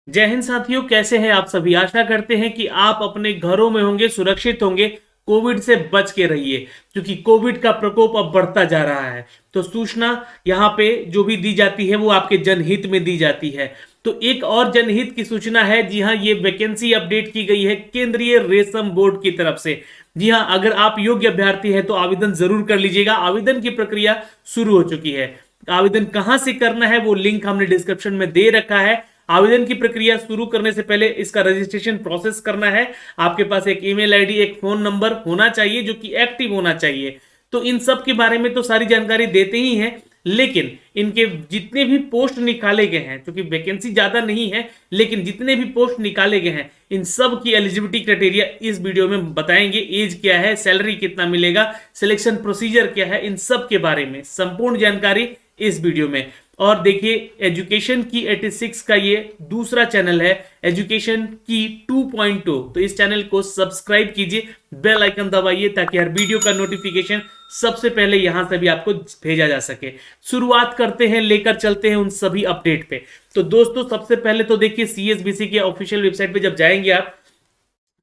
जय हिंद साथियों, कैसे हैं आप सभी। आशा करते हैं कि आप अपने घरों में होंगे, सुरक्षित होंगे, कोविड से बच के रहिए, क्योंकि कोविड का प्रकोप अब बढ़ता जा रहा है। तो सूचना यहाँ पे जो भी दी जाती है वो आपके जनहित में दी जाती है। तो एक और जनहित की सूचना है। जी हाँ, ये वैकेंसी अपडेट की गई है केंद्रीय रेशम बोर्ड की तरफ से। जी हाँ, अगर आप योग्य अभ्यर्थी हैं तो आवेदन जरूर कर लीजिएगा। आवेदन की प्रक्रिया शुरू हो चुकी है। आवेदन कहां से करना है वो लिंक हमने डिस्क्रिप्शन में दे रखा है। आवेदन की प्रक्रिया शुरू करने से पहले इसका रजिस्ट्रेशन प्रोसेस करना है। आपके पास एक ईमेल आईडी, एक फोन नंबर होना चाहिए जो कि एक्टिव होना चाहिए। तो इन सब के बारे में तो सारी जानकारी देते ही हैं, लेकिन इनके जितने भी पोस्ट निकाले गए हैं, क्योंकि वैकेंसी ज्यादा नहीं है, लेकिन जितने भी पोस्ट निकाले गए हैं इन सब की एलिजिबिलिटी क्राइटेरिया इस वीडियो में बताएंगे। एज क्या है, सैलरी कितना मिलेगा, सिलेक्शन प्रोसीजर क्या है, इन सब के बारे में संपूर्ण जानकारी इस वीडियो में। और देखिए, एजुकेशन की 86 का ये दूसरा चैनल है, एजुकेशन की 2.0। तो इस चैनल को सब्सक्राइब कीजिए, बेल आइकन दबाइए ताकि हर वीडियो का नोटिफिकेशन सबसे पहले यहां से भी आपको भेजा जा सके। शुरुआत करते हैं, लेकर चलते हैं उन सभी अपडेट पे। तो दोस्तों, सबसे पहले तो देखिए, सीएसबीसी के ऑफिशियल वेबसाइट पे जब जाएंगे आप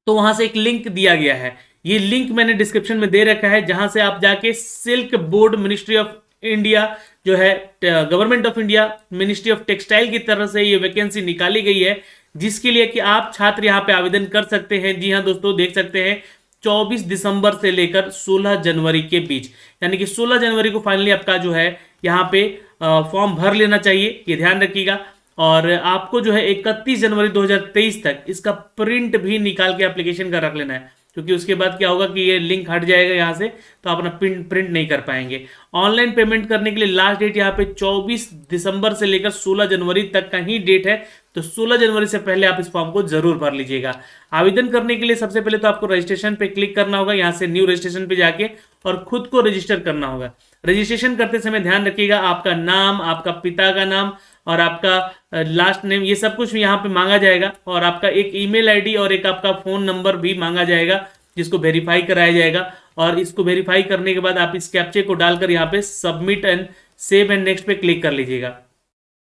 तो वहां से एक लिंक दिया गया है। ये लिंक मैंने डिस्क्रिप्शन में दे रखा है, जहां से आप जाके silk board ministry of India जो है, government of India ministry of textile की तरफ से ये वैकेंसी निकाली गई है, जिसके लिए कि आप छात्र यहाँ पे आवेदन कर सकते हैं। जी हाँ दोस्तों, देख सकते हैं 24 दिसंबर से लेकर 16 जनवरी के बीच, यानी कि 16 जनवरी को फाइनली आपका जो है यहाँ पे फॉर्म भर लेना चाहिए, ये ध्यान रखिएगा। और आपको जो है 31 जनवरी 2023 तक इसका प्रिंट भी निकाल के एप्लीकेशन का रख लेना है, क्योंकि उसके बाद क्या होगा कि ये लिंक हट जाएगा यहाँ से, तो आप अपना प्रिंट नहीं कर पाएंगे। ऑनलाइन पेमेंट करने के लिए लास्ट डेट यहाँ पे 24 दिसंबर से लेकर 16 जनवरी तक का ही डेट है। तो 16 जनवरी से पहले आप इस फॉर्म को जरूर भर लीजिएगा। आवेदन करने के लिए सबसे पहले तो आपको रजिस्ट्रेशन पे क्लिक करना होगा, यहाँ से न्यू रजिस्ट्रेशन पे जाके और खुद को रजिस्टर करना होगा। रजिस्ट्रेशन करते समय ध्यान रखिएगा, आपका नाम, आपका पिता का नाम और आपका लास्ट नेम, ये सब कुछ यहाँ पे मांगा जाएगा। और आपका एक ईमेल आईडी और एक आपका फोन नंबर भी मांगा जाएगा, जिसको वेरीफाई कराया जाएगा। और इसको वेरीफाई करने के बाद आप इस कैप्चे को डालकर यहाँ पे submit and save and next पे क्लिक कर लीजिएगा।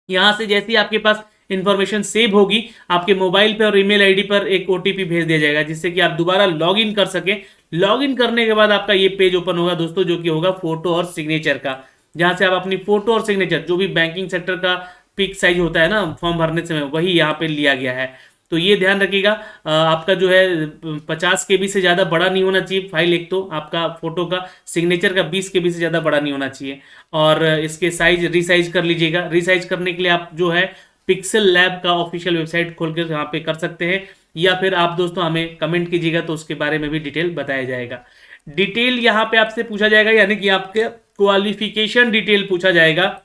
यहाँ से जैसे ही आपके पास इंफॉर्मेशन सेव होगी, आपके मोबाइल पे और ईमेल आईडी पर एक ओटीपी भेज दिया जाएगा, जिससे कि आप दोबारा लॉग इन कर सकें। लॉग इन करने के बाद आपका ये पेज ओपन होगा दोस्तों, जो कि होगा फोटो और सिग्नेचर का, जहां से आप अपनी फोटो और सिग्नेचर, जो भी बैंकिंग सेक्टर का पिक साइज होता है ना फॉर्म भरने समय, वही यहाँ पे लिया गया है। तो ये ध्यान रखिएगा, आपका जो है 50 KB से ज़्यादा बड़ा नहीं होना चाहिए फाइल। एक तो आपका फोटो का, सिग्नेचर का 20 KB से ज़्यादा बड़ा नहीं होना चाहिए। और इसके साइज रीसाइज कर लीजिएगा। रीसाइज करने के लिए आप जो है पिक्सल लैब का ऑफिशियल वेबसाइट खोल कर यहाँ पे कर सकते हैं, या फिर आप दोस्तों हमें कमेंट कीजिएगा तो उसके बारे में भी डिटेल बताया जाएगा। डिटेल यहाँ पे आपसे पूछा जाएगा, यानी कि आपके क्वालिफिकेशन डिटेल पूछा जाएगा,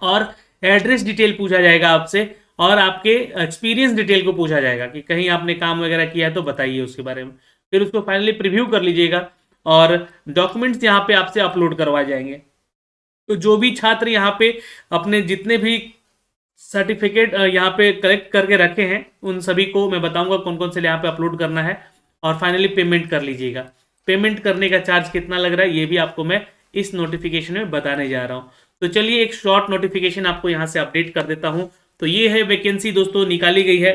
और एड्रेस डिटेल पूछा जाएगा आपसे, और आपके एक्सपीरियंस डिटेल को पूछा जाएगा कि कहीं आपने काम वगैरह किया है तो बताइए उसके बारे में। फिर उसको फाइनली प्रीव्यू कर लीजिएगा, और डॉक्यूमेंट्स यहाँ पे आपसे अपलोड करवाए जाएंगे। तो जो भी छात्र यहाँ पे अपने जितने भी सर्टिफिकेट यहाँ पे कलेक्ट करके रखे हैं, उन सभी को मैं बताऊंगा कौन कौन से यहाँ पे अपलोड करना है, और फाइनली पेमेंट कर लीजिएगा। पेमेंट करने का चार्ज कितना लग रहा है ये भी आपको मैं इस नोटिफिकेशन में बताने जा रहा हूँ। तो चलिए एक शॉर्ट नोटिफिकेशन आपको यहाँ से अपडेट कर देता हूँ। तो ये है वैकेंसी दोस्तों, निकाली गई है।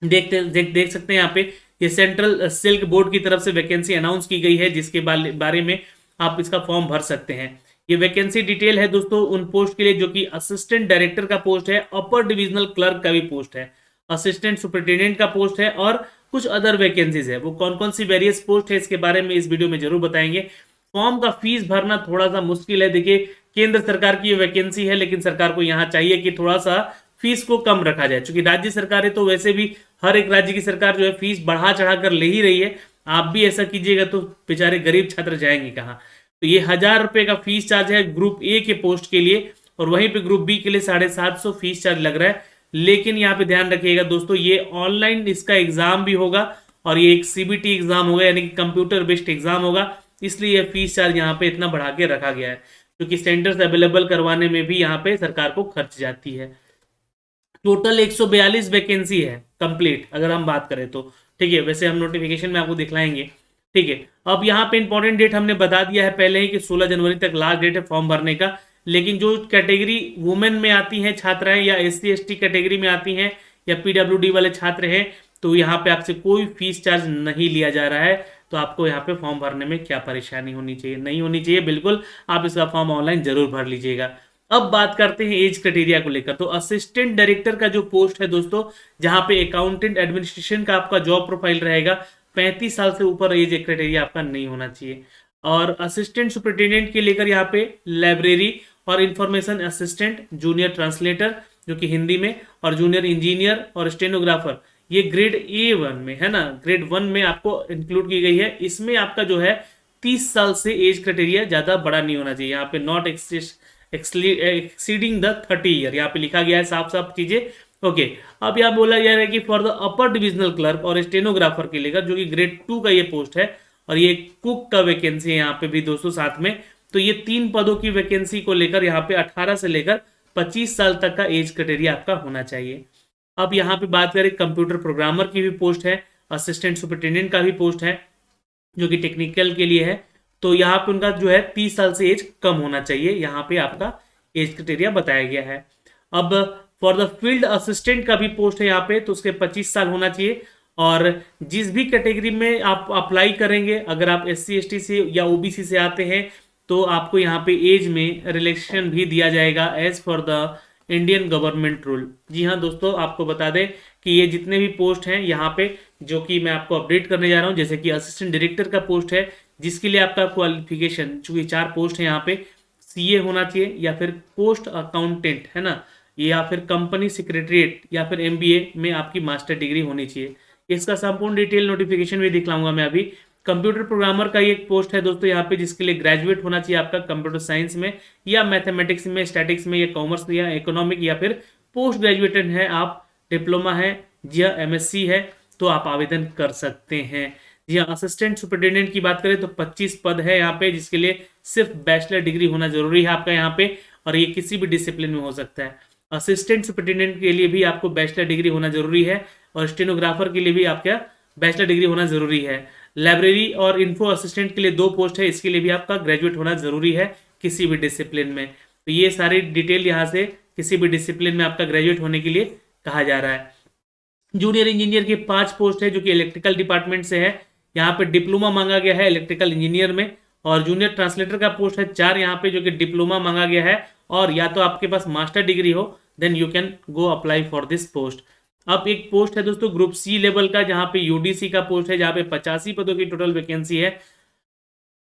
देख सकते हैं यहाँ पे, ये सेंट्रल सिल्क बोर्ड की तरफ से वैकेंसी अनाउंस की गई है, जिसके बारे में आप इसका फॉर्म भर सकते हैं। ये वैकेंसी डिटेल है दोस्तों उन पोस्ट के लिए जो कि असिस्टेंट डायरेक्टर का पोस्ट है, अपर डिविजनल क्लर्क का भी पोस्ट है, असिस्टेंट सुपरिटेंडेंट का पोस्ट है, और कुछ अदर वैकेंसीज है। वो कौन कौन सी वेरियस पोस्ट है इसके बारे में इस वीडियो में जरूर बताएंगे। फॉर्म का फीस भरना थोड़ा सा मुश्किल है। देखिए, केंद्र सरकार की ये वैकेंसी है, लेकिन सरकार को यहाँ चाहिए कि थोड़ा सा फीस को कम रखा जाए, क्योंकि राज्य सरकारें तो वैसे भी हर एक राज्य की सरकार जो है फीस बढ़ा चढ़ा कर ले ही रही है। आप भी ऐसा कीजिएगा तो बेचारे गरीब छात्र जाएंगे कहाँ। तो ये 1000 रुपये का फीस चार्ज है ग्रुप ए के पोस्ट के लिए, और वहीं पे ग्रुप बी के लिए 750 फीस चार्ज लग रहा है। लेकिन यहाँ पे ध्यान रखिएगा दोस्तों, ये ऑनलाइन इसका एग्जाम भी होगा, और ये एक CBT एग्जाम होगा, यानी कि कंप्यूटर बेस्ड एग्जाम होगा, इसलिए ये फीस चार्ज यहाँ पे इतना बढ़ा के रखा गया है, क्योंकि सेंटर्स अवेलेबल करवाने में भी यहाँ पे सरकार को खर्च जाती है। टोटल 142 वैकेंसी है कंप्लीट, अगर हम बात करें तो। ठीक है, वैसे हम नोटिफिकेशन में आपको दिखलाएंगे। ठीक है, अब यहाँ पे इंपॉर्टेंट डेट हमने बता दिया है पहले ही कि 16 जनवरी तक लास्ट डेट है फॉर्म भरने का। लेकिन जो कैटेगरी वुमेन में आती हैं छात्राएं, या SC ST कैटेगरी में आती हैं, या पीडब्ल्यूडी वाले छात्र हैं तो यहाँ पे आपसे कोई फीस चार्ज नहीं लिया जा रहा है। तो आपको यहाँ पे फॉर्म भरने में क्या परेशानी होनी चाहिए, नहीं होनी चाहिए बिल्कुल। आप इसका फॉर्म ऑनलाइन जरूर भर लीजिएगा। अब बात करते हैं एज क्राइटेरिया को लेकर। तो असिस्टेंट डायरेक्टर का जो पोस्ट है दोस्तों, जहां पे अकाउंटेंट एडमिनिस्ट्रेशन का आपका जॉब प्रोफाइल रहेगा, 35 साल से ऊपर एज क्राइटेरिया आपका नहीं होना चाहिए। और असिस्टेंट सुपरिटेंडेंट के लेकर यहाँ पे लाइब्रेरी और इंफॉर्मेशन असिस्टेंट, जूनियर ट्रांसलेटर जो कि हिंदी में, और जूनियर इंजीनियर और स्टेनोग्राफर, ये ग्रेड A1 में है ना, ग्रेड 1 में आपको इंक्लूड की गई है। इसमें आपका जो है 30 साल से एज क्राइटेरिया ज्यादा बड़ा नहीं होना चाहिए। यहाँ पे नॉट एक्सीडिंग द 30 ईयर यहाँ पे लिखा गया है साफ साफ चीजें। ओके, अब यहाँ बोला जा रहा है कि for the upper divisional clerk और स्टेनोग्राफर के लेकर, जो कि ग्रेड 2 का ये पोस्ट है, और ये कुक का वैकेंसी है यहाँ पे भी दोस्तों साथ में। तो ये 3 पदों की वैकेंसी को लेकर यहाँ पे 18 से लेकर 25 साल तक का एज क्राइटेरिया आपका होना चाहिए। अब यहाँ पे बात करें, कंप्यूटर प्रोग्रामर की भी पोस्ट है, असिस्टेंट सुपरिटेंडेंट का भी पोस्ट है जो कि टेक्निकल के लिए है। तो यहाँ पे उनका जो है 30 साल से एज कम होना चाहिए, यहाँ पे आपका एज क्राइटेरिया बताया गया है। अब फॉर द फील्ड असिस्टेंट का भी पोस्ट है यहाँ पे, तो उसके 25 साल होना चाहिए। और जिस भी कैटेगरी में आप अप्लाई करेंगे, अगर आप SC ST से या OBC से आते हैं तो आपको यहाँ पे एज में रिलैक्सेशन भी दिया जाएगा as for the Indian government rule. जी हाँ दोस्तों, आपको बता दें कि ये जितने भी पोस्ट हैं यहाँ पे, जो कि मैं आपको अपडेट करने जा रहा हूँ, जैसे कि असिस्टेंट डायरेक्टर का पोस्ट है, जिसके लिए आपका क्वालिफिकेशन, चूंकि 4 पोस्ट है यहाँ पे, CA होना चाहिए, या फिर पोस्ट अकाउंटेंट है ना, या फिर कंपनी सेक्रेटरीट, या फिर MBA में आपकी मास्टर डिग्री होनी चाहिए। इसका संपूर्ण डिटेल नोटिफिकेशन भी दिखलाऊंगा मैं अभी। कंप्यूटर प्रोग्रामर का एक पोस्ट है दोस्तों यहाँ पे, जिसके लिए ग्रेजुएट होना चाहिए आपका कंप्यूटर साइंस में, या मैथमेटिक्स में, स्टैटिक्स में, या कॉमर्स, या इकोनॉमिक, या फिर पोस्ट ग्रेजुएटेड है आप, डिप्लोमा है या MSc है, तो आप आवेदन कर सकते हैं। जी हाँ, असिस्टेंट सुपरिटेंडेंट की बात करें तो 25 पद है यहाँ पे, जिसके लिए सिर्फ बैचलर डिग्री होना जरूरी है आपका यहाँ पे, और ये किसी भी डिसिप्लिन में हो सकता है। असिस्टेंट सुपरिटेंडेंट के लिए भी आपको बैचलर डिग्री होना जरूरी है, और स्टेनोग्राफर के लिए भी आपका बैचलर डिग्री होना जरूरी है। लाइब्रेरी और इन्फो असिस्टेंट के लिए 2 पोस्ट है, इसके लिए भी आपका ग्रेजुएट होना जरूरी है किसी भी डिसिप्लिन में। तो ये सारी डिटेल यहाँ से किसी भी डिसिप्लिन में आपका ग्रेजुएट होने के लिए कहा जा रहा है। जूनियर इंजीनियर की 5 पोस्ट है जो कि इलेक्ट्रिकल डिपार्टमेंट से है, यहाँ पे डिप्लोमा मांगा गया है इलेक्ट्रिकल इंजीनियर में। और जूनियर ट्रांसलेटर का पोस्ट है 4 यहाँ पे, जो कि डिप्लोमा मांगा गया है, और या तो आपके पास मास्टर डिग्री हो, then you can go apply for this post. अब एक पोस्ट है दोस्तों ग्रुप C लेवल का, जहां पे UDC का पोस्ट है, जहां पे 85 पदों की टोटल वैकेंसी है।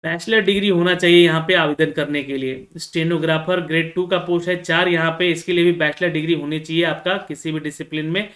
बैचलर डिग्री होना चाहिए यहाँ पे आवेदन करने के लिए। स्टेनोग्राफर ग्रेड 2 का पोस्ट है 4 यहाँ पे, इसके लिए भी बैचलर डिग्री होनी चाहिए आपका किसी भी डिसिप्लिन में।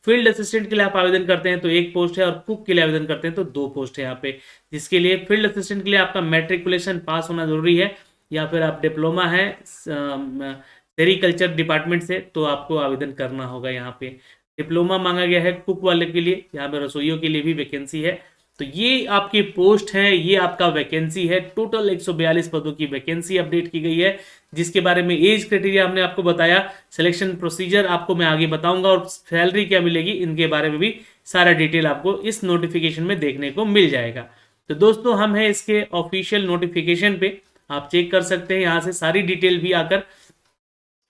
फील्ड असिस्टेंट के लिए आप आवेदन करते हैं तो 1 पोस्ट है, और कुक के लिए आवेदन करते हैं तो 2 पोस्ट है यहाँ पे, जिसके लिए फील्ड असिस्टेंट के लिए आपका मैट्रिकुलेशन पास होना जरूरी है, या फिर आप डिप्लोमा है सेरिकल्चर डिपार्टमेंट से तो आपको आवेदन करना होगा यहाँ पे। डिप्लोमा मांगा गया है कुक वाले के लिए, यहाँ पे रसोइयों के लिए भी वैकेंसी है। तो ये आपकी पोस्ट है, ये आपका वैकेंसी है। टोटल 142 पदों की वैकेंसी अपडेट की गई है, जिसके बारे में एज क्राइटेरिया हमने आपको बताया, सिलेक्शन प्रोसीजर आपको मैं आगे बताऊंगा, और सैलरी क्या मिलेगी इनके बारे में भी सारा डिटेल आपको इस नोटिफिकेशन में देखने को मिल जाएगा। तो दोस्तों हम हैं इसके ऑफिशियल नोटिफिकेशन पे, आप चेक कर सकते हैं यहाँ से सारी डिटेल भी आकर।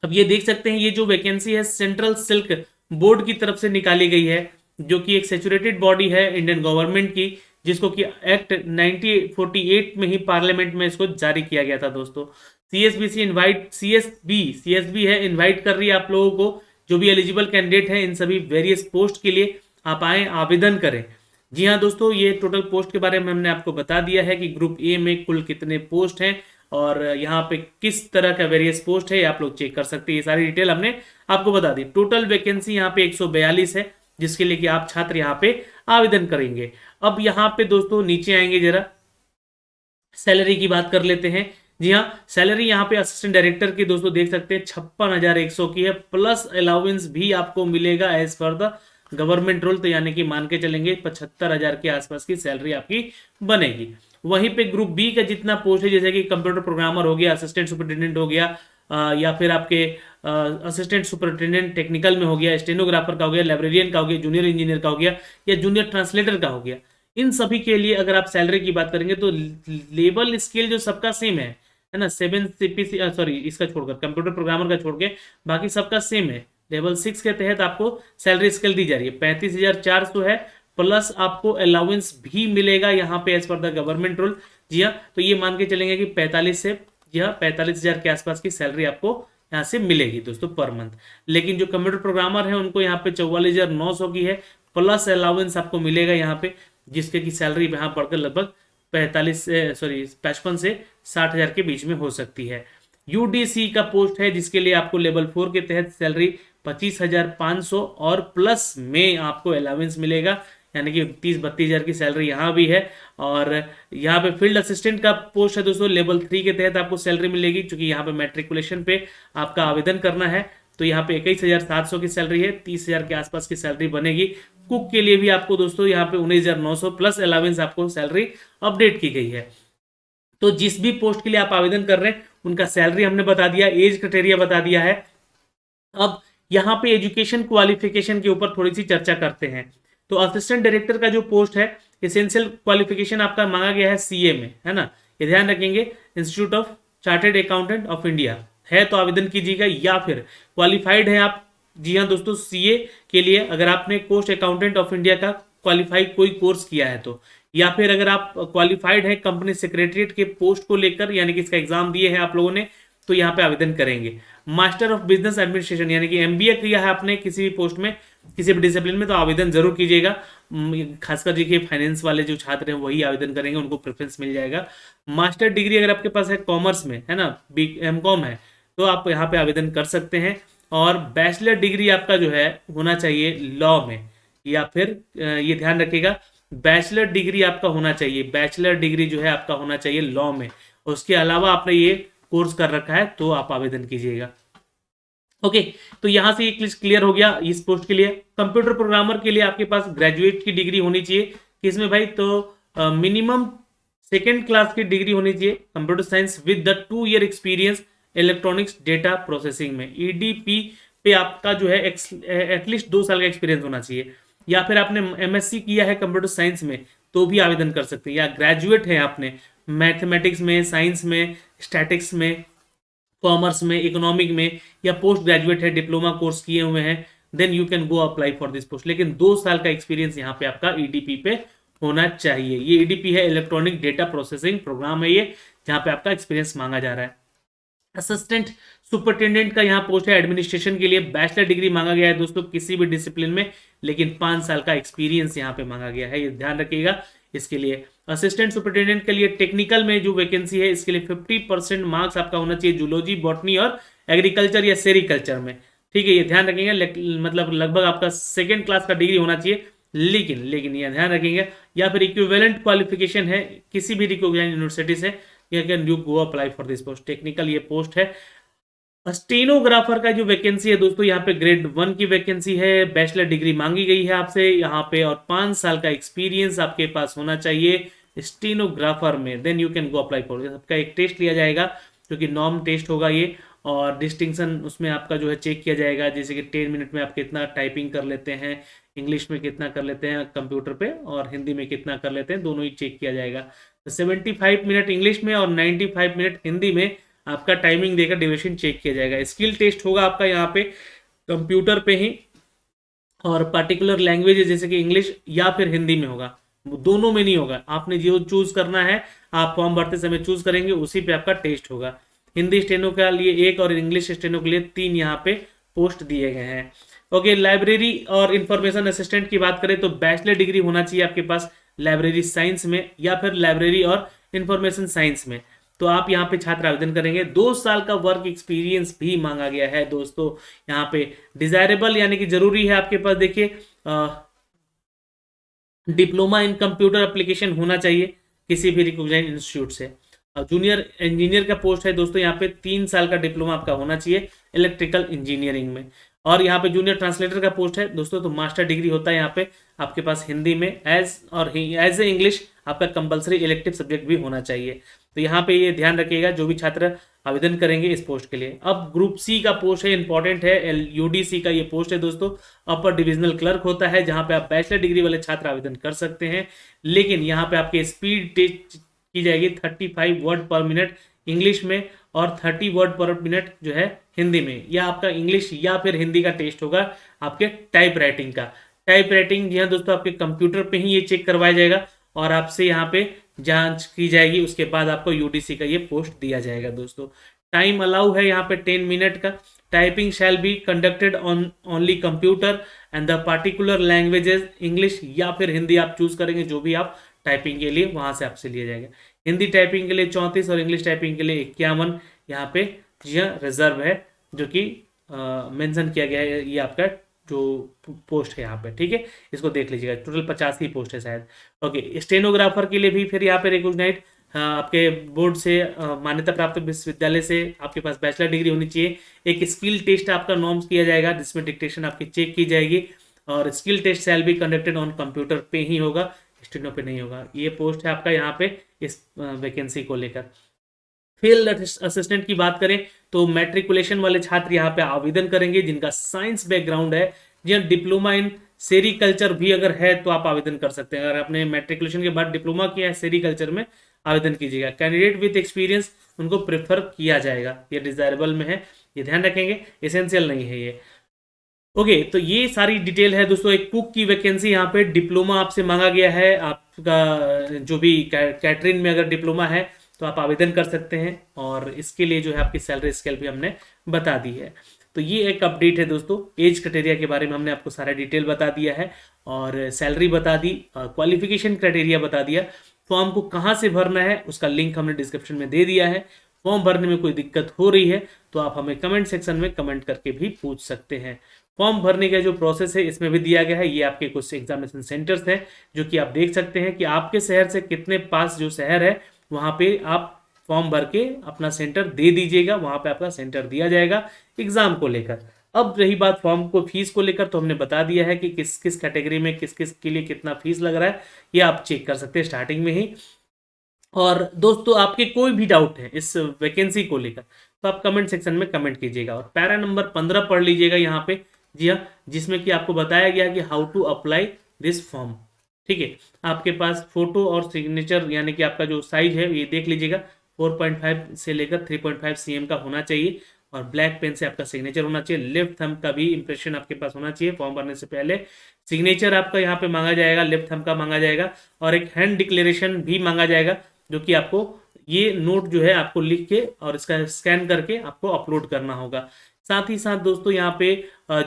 अब ये देख सकते हैं, ये जो वैकेंसी है सेंट्रल सिल्क बोर्ड की तरफ से निकाली गई है, जो कि एक सेचुरेटेड बॉडी है इंडियन गवर्नमेंट की, जिसको कि एक्ट 1948 में ही पार्लियामेंट में इसको जारी किया गया था दोस्तों। CSB है, इनवाइट कर रही है आप लोगों को, जो भी एलिजिबल कैंडिडेट हैं इन सभी वेरियस पोस्ट के लिए आप आए आवेदन करें। जी हाँ दोस्तों, ये टोटल पोस्ट के बारे में हमने आपको बता दिया है कि ग्रुप A में कुल कितने पोस्ट हैं, और यहाँ पे किस तरह का वेरियस पोस्ट है, आप लोग चेक कर सकते हैं। ये सारी डिटेल हमने आपको बता दी। टोटल वैकेंसी यहाँ पे 142 है, जिसके लिए कि आप छात्र यहाँ पे आवेदन करेंगे। अब यहाँ पे दोस्तों नीचे आएंगे, जरा सैलरी की बात कर लेते हैं। जी हाँ, सैलरी यहाँ पे असिस्टेंट डायरेक्टर की दोस्तों देख सकते हैं 56,100 की है, प्लस अलाउंस भी आपको मिलेगा as per the government rule, तो यानी कि मान के चलेंगे 75,000 के आसपास की सैलरी आपकी बनेगी। वहीं पे ग्रुप B का जितना पोस्ट है, जैसे कि कंप्यूटर प्रोग्रामर हो गया, असिस्टेंट सुपरिटेंडेंट हो गया, या फिर आपके असिस्टेंट सुपरिटेंडेंट टेक्निकल में हो गया, स्टेनोग्राफर का हो गया, लाइब्रेरियन का हो गया, जूनियर इंजीनियर का हो गया, या जूनियर ट्रांसलेटर का हो गया, इन सभी के लिए अगर आप सैलरी की बात करेंगे तो लेवल स्केल जो सबका सेम है ना, 7 CPC सॉरी इसका छोड़कर, कंप्यूटर प्रोग्रामर का छोड़ के बाकी सबका सेम है। लेवल 6 के तहत आपको सैलरी स्केल दी जा रही है, 35,400 है, प्लस आपको अलाउंस भी मिलेगा यहाँ पे as per the government rule. जी हाँ, तो ये मान के चलेंगे कि 45 से, जी हाँ, 45,000 के आसपास की सैलरी आपको यहाँ से मिलेगी दोस्तों पर मंथ। लेकिन जो कंप्यूटर प्रोग्रामर है उनको यहाँ पे 44,900 की है, प्लस अलाउंस आपको मिलेगा यहाँ पे, जिसके की सैलरी यहाँ बढ़कर लगभग 55 से 60,000 के बीच में हो सकती है। यूडीसी का पोस्ट है जिसके लिए आपको लेवल 4 के तहत सैलरी 25,500 और प्लस में आपको अलाउंस मिलेगा, यानी कि 30-32,000 की सैलरी यहाँ भी है। और यहाँ पे फील्ड असिस्टेंट का पोस्ट है दोस्तों, लेवल 3 के तहत आपको सैलरी मिलेगी, क्योंकि यहाँ पे मैट्रिकुलेशन पे आपका आवेदन करना है। तो यहाँ पे 21,700 की सैलरी है, 30,000 के आसपास की सैलरी बनेगी। कुक के लिए भी आपको दोस्तों यहाँ पे 19,900 प्लस अलाउंस आपको सैलरी अपडेट की गई है। तो जिस भी पोस्ट के लिए आप आवेदन कर रहे हैं उनका सैलरी हमने बता दिया, एज क्राइटेरिया बता दिया है। अब यहाँ पे एजुकेशन क्वालिफिकेशन के ऊपर थोड़ी सी चर्चा करते हैं। तो असिस्टेंट डायरेक्टर का जो पोस्ट है, एसेंशियल क्वालिफिकेशन आपका मांगा गया है सीए में, है ना, ये ध्यान रखेंगे। Institute of chartered accountant of India है तो आवेदन कीजिएगा, या फिर क्वालिफाइड है आप, जी हाँ दोस्तों, सीए के लिए अगर आपने कोस्ट अकाउंटेंट ऑफ इंडिया का क्वालिफाइड कोई कोर्स किया है तो, या फिर अगर आप क्वालिफाइड है कंपनी सेक्रेटरीट के पोस्ट को लेकर, यानी कि इसका एग्जाम दिए हैं आप लोगों ने, तो यहाँ पे आवेदन करेंगे। मास्टर ऑफ बिजनेस एडमिनिस्ट्रेशन यानी कि एमबीए किया है आपने किसी भी पोस्ट में, किसी भी डिसिप्लिन में, तो आवेदन जरूर कीजिएगा। खासकर देखिए फाइनेंस वाले जो छात्र हैं वही आवेदन करेंगे, उनको प्रेफरेंस मिल जाएगा। मास्टर डिग्री अगर आपके पास है कॉमर्स में, है ना, एमकॉम है, तो आप यहाँ पे आवेदन कर सकते हैं। और बैचलर डिग्री आपका जो है होना चाहिए लॉ में, या फिर ये ध्यान रखिएगा बैचलर डिग्री आपका होना चाहिए, बैचलर डिग्री जो है आपका होना चाहिए लॉ में। उसके अलावा आपने ये कोर्स कर रखा है तो आप आवेदन कीजिएगा। ओके, तो यहां से ये क्लियर हो गया इस पोस्ट के लिए। कंप्यूटर प्रोग्रामर के लिए आपके पास ग्रेजुएट की डिग्री होनी चाहिए, किसमें भाई, तो मिनिमम सेकेंड क्लास की डिग्री होनी चाहिए computer science with the 2 year experience electronics data processing में। ईडीपी पे आपका जो है एटलीस्ट 2 साल का एक्सपीरियंस होना चाहिए, या फिर आपने एमएससी किया है कंप्यूटर साइंस में तो भी आवेदन कर सकते हैं, या ग्रेजुएट है आपने मैथमेटिक्स में, साइंस में, स्टैटिक्स में, कॉमर्स में, इकोनॉमिक में, या पोस्ट ग्रेजुएट है, डिप्लोमा कोर्स किए हुए हैं, then you can go apply for this post. लेकिन 2 साल का एक्सपीरियंस यहाँ पे आपका ईडीपी पे होना चाहिए। ये ईडीपी है, इलेक्ट्रॉनिक डेटा प्रोसेसिंग प्रोग्राम है ये, जहाँ पे आपका एक्सपीरियंस मांगा जा रहा है। असिस्टेंट सुपरिटेंडेंट का यहाँ पोस्ट है एडमिनिस्ट्रेशन के लिए, बैचलर डिग्री मांगा गया है दोस्तों किसी भी डिसिप्लिन में, लेकिन 5 साल का एक्सपीरियंस यहाँ पे मांगा गया है, ये ध्यान रखिएगा इसके लिए। असिस्टेंट सुपरिटेंडेंट के लिए टेक्निकल में जो वैकेंसी है इसके लिए 50% मार्क्स आपका होना चाहिए जूलॉजी, बॉटनी और एग्रीकल्चर या सेरिकल्चर में, ठीक है, ये ध्यान रखेंगे। मतलब लगभग आपका सेकेंड क्लास का डिग्री होना चाहिए, लेकिन ये ध्यान रखेंगे, या फिर इक्विवेलेंट क्वालिफिकेशन है किसी भी रिकॉग्नाइज्ड यूनिवर्सिटी से, you can go apply for this post. Technical ये पोस्ट है। स्टेनोग्राफर का जो वैकेंसी है दोस्तों, यहाँ पे ग्रेड 1 की वैकेंसी है, बैचलर डिग्री मांगी गई है आपसे यहाँ पे, और 5 साल का एक्सपीरियंस आपके पास होना चाहिए स्टेनोग्राफर में, then you can go apply for. सबका एक टेस्ट लिया जाएगा क्योंकि नॉर्म टेस्ट होगा ये, और डिस्टिंक्शन उसमें आपका जो है चेक किया जाएगा, जैसे कि 10 मिनट में आप कितना टाइपिंग कर लेते हैं, इंग्लिश में कितना कर लेते हैं कंप्यूटर पे, और हिंदी में कितना कर लेते हैं, दोनों ही चेक किया जाएगा। तो 75 मिनट इंग्लिश में और 95 मिनट हिंदी में आपका टाइमिंग देकर ड्यूरेशन चेक किया जाएगा। स्किल टेस्ट होगा आपका यहाँ पे कंप्यूटर पे ही, और पर्टिकुलर लैंग्वेज जैसे कि इंग्लिश या फिर हिंदी में होगा, दोनों में नहीं होगा। आपने जो चूज करना है आप फॉर्म भरते समय चूज करेंगे, उसी पे आपका टेस्ट होगा। हिंदी स्टेनो के लिए 1 और इंग्लिश स्टेनो के लिए 3 यहाँ पे पोस्ट दिए गए हैं। ओके, लाइब्रेरी और इंफॉर्मेशन असिस्टेंट की बात करें तो बैचलर डिग्री होना चाहिए आपके पास लाइब्रेरी साइंस में, या फिर लाइब्रेरी और इंफॉर्मेशन साइंस में, तो आप यहाँ पे छात्र आवेदन करेंगे। 2 साल का वर्क एक्सपीरियंस भी मांगा गया है दोस्तों यहाँ पे। डिजायरेबल यानी कि जरूरी है आपके पास, देखिए डिप्लोमा इन कंप्यूटर एप्लीकेशन होना चाहिए किसी भी रिकॉग्नाइज्ड इंस्टीट्यूट से। जूनियर इंजीनियर का पोस्ट है दोस्तों, यहाँ पे 3 साल का डिप्लोमा आपका होना चाहिए इलेक्ट्रिकल इंजीनियरिंग में। और यहाँ पे जूनियर ट्रांसलेटर का पोस्ट है दोस्तों, तो मास्टर डिग्री होता है यहाँ पे आपके पास हिंदी में, एज ए इंग्लिश आपका कंपलसरी इलेक्टिव सब्जेक्ट भी होना चाहिए। तो यहाँ पे ये ध्यान रखिएगा जो भी छात्र आवेदन करेंगे इस पोस्ट के लिए। अब ग्रुप सी का पोस्ट है, इंपॉर्टेंट है, यूडीसी का ये पोस्ट है दोस्तों, अपर डिविजनल क्लर्क होता है, जहाँ पे आप बैचलर डिग्री वाले छात्र आवेदन कर सकते हैं। लेकिन यहाँ पे आपके स्पीड टेस्ट की जाएगी 35 वर्ड पर मिनट इंग्लिश में, और 30 वर्ड पर मिनट जो है हिंदी में, या आपका इंग्लिश या फिर हिंदी का टेस्ट होगा आपके टाइप राइटिंग का। टाइप राइटिंग जी हाँ दोस्तों, आपके कंप्यूटर पे ही ये चेक करवाया जाएगा और आपसे यहाँ पे जांच की जाएगी, उसके बाद आपको यूडीसी का ये पोस्ट दिया जाएगा दोस्तों। टाइम अलाउ है यहाँ पे 10 मिनट का। Typing shell be conducted on only computer and the particular languages English या फिर हिंदी आप चूज करेंगे, जो भी आप टाइपिंग के लिए वहां से आपसे लिया जाएगा। हिंदी टाइपिंग के लिए 34 और इंग्लिश टाइपिंग के लिए 51 यहाँ पे जी हाँ रिजर्व है, जो कि मेंशन किया गया है। ये आपका जो पोस्ट है यहाँ पे, ठीक है, इसको देख लीजिएगा। टोटल 50 ही पोस्ट है शायद। ओके, स्टेनोग्राफर के लिए भी फिर यहाँ पे रिकॉग्नाइज्ड आपके बोर्ड से मान्यता प्राप्त विश्वविद्यालय से आपके पास बैचलर डिग्री होनी चाहिए। एक स्किल टेस्ट आपका नॉर्म्स किया जाएगा, जिसमें डिक्टेशन आपकी चेक की जाएगी, और skill test shall be conducted on computer पे ही होगा, स्टेनो पे नहीं होगा। ये पोस्ट है आपका यहाँ पे इस वैकेंसी को लेकर। फील्ड असिस्टेंट की बात करें तो मैट्रिकुलेशन वाले छात्र यहाँ पे आवेदन करेंगे जिनका साइंस बैकग्राउंड है। जी डिप्लोमा इन सेरिकल्चर भी अगर है तो आप आवेदन कर सकते हैं। अगर आपने मैट्रिकुलेशन के बाद डिप्लोमा किया है सेरिकल्चर में, आवेदन कीजिएगा। कैंडिडेट विथ एक्सपीरियंस उनको प्रेफर किया जाएगा, ये डिजायरेबल में है, ये ध्यान रखेंगे, एसेंशियल नहीं है ये। ओके, तो ये सारी डिटेल है दोस्तों। एक कुक की वैकेंसी यहाँ पे डिप्लोमा आपसे मांगा गया है। आपका जो भी कैटरिंग में अगर डिप्लोमा है तो आप आवेदन कर सकते हैं, और इसके लिए जो है आपकी सैलरी स्केल भी हमने बता दी है। तो ये एक अपडेट है दोस्तों, एज क्राइटेरिया के बारे में हमने आपको सारा डिटेल बता दिया है, और सैलरी बता दी, क्वालिफिकेशन क्राइटेरिया बता दिया। फॉर्म को कहाँ से भरना है उसका लिंक हमने डिस्क्रिप्शन में दे दिया है। फॉर्म भरने में कोई दिक्कत हो रही है तो आप हमें कमेंट सेक्शन में कमेंट करके भी पूछ सकते हैं। फॉर्म भरने का जो प्रोसेस है इसमें भी दिया गया है। ये आपके कुछ एग्जामिनेशन सेंटर्स हैं जो कि आप देख सकते हैं कि आपके शहर से कितने पास जो शहर है वहाँ पे आप फॉर्म भर के अपना सेंटर दे दीजिएगा, वहाँ पे आपका सेंटर दिया जाएगा एग्जाम को लेकर। अब रही बात फॉर्म को फीस को लेकर, तो हमने बता दिया है कि किस किस कैटेगरी में किस किस के लिए कितना फीस लग रहा है, ये आप चेक कर सकते हैं स्टार्टिंग में ही। और दोस्तों आपके कोई भी डाउट है इस वैकेंसी को लेकर तो आप कमेंट सेक्शन में कमेंट कीजिएगा, और पैरा नंबर 15 पढ़ लीजिएगा यहाँ पे, जी हाँ, जिसमें कि आपको बताया गया कि how to apply this form. ठीक है, आपके पास फोटो और सिग्नेचर यानी कि आपका जो साइज है ये देख लीजिएगा, 4.5 से लेकर 3.5 सीएम का होना चाहिए, और ब्लैक पेन से आपका सिग्नेचर होना चाहिए। लेफ्ट थंब का भी इंप्रेशन आपके पास होना चाहिए। फॉर्म भरने से पहले सिग्नेचर आपका यहाँ पे मांगा जाएगा, लेफ्ट थंब का मांगा जाएगा, और एक हैंड डिक्लेरेशन भी मांगा जाएगा, जो कि आपको ये नोट जो है आपको लिख के और इसका स्कैन करके आपको अपलोड करना होगा। साथ ही साथ दोस्तों यहाँ पे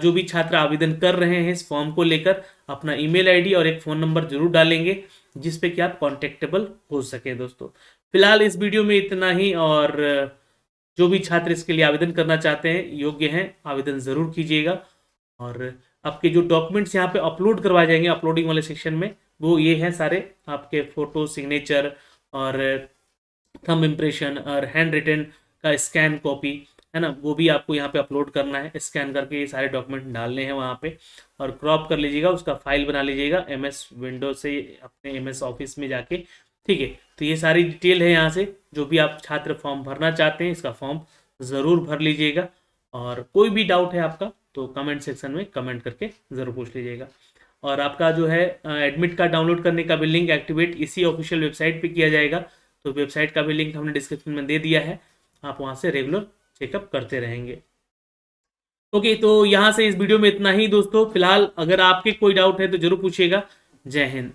जो भी छात्र आवेदन कर रहे हैं इस फॉर्म को लेकर, अपना ईमेल आईडी और एक फ़ोन नंबर जरूर डालेंगे जिसपे कि आप कॉन्टेक्टेबल हो सके। दोस्तों फिलहाल इस वीडियो में इतना ही, और जो भी छात्र इसके लिए आवेदन करना चाहते हैं योग्य हैं, आवेदन ज़रूर कीजिएगा। और आपके जो डॉक्यूमेंट्स यहाँ पे अपलोड करवाए जाएंगे अपलोडिंग वाले सेक्शन में, वो ये हैं सारे आपके फ़ोटो, सिग्नेचर और थंब इम्प्रेशन और हैंड रिटन का स्कैन कॉपी है ना, वो भी आपको यहाँ पे अपलोड करना है। स्कैन करके ये सारे डॉक्यूमेंट डालने हैं वहाँ पे, और क्रॉप कर लीजिएगा, उसका फाइल बना लीजिएगा MS विंडो से अपने MS ऑफिस में जाके। ठीक है, तो ये सारी डिटेल है यहाँ से। जो भी आप छात्र फॉर्म भरना चाहते हैं इसका फॉर्म ज़रूर भर लीजिएगा, और कोई भी डाउट है आपका तो कमेंट सेक्शन में कमेंट करके ज़रूर पूछ लीजिएगा। और आपका जो है एडमिट कार्ड डाउनलोड करने का भी लिंक एक्टिवेट इसी ऑफिशियल वेबसाइट पे किया जाएगा, तो वेबसाइट का भी लिंक हमने डिस्क्रिप्शन में दे दिया है, आप वहाँ से रेगुलर चेकअप करते रहेंगे। ओके, तो यहाँ से इस वीडियो में इतना ही दोस्तों। फिलहाल अगर आपके कोई डाउट है तो जरूर पूछिएगा। जय हिंद।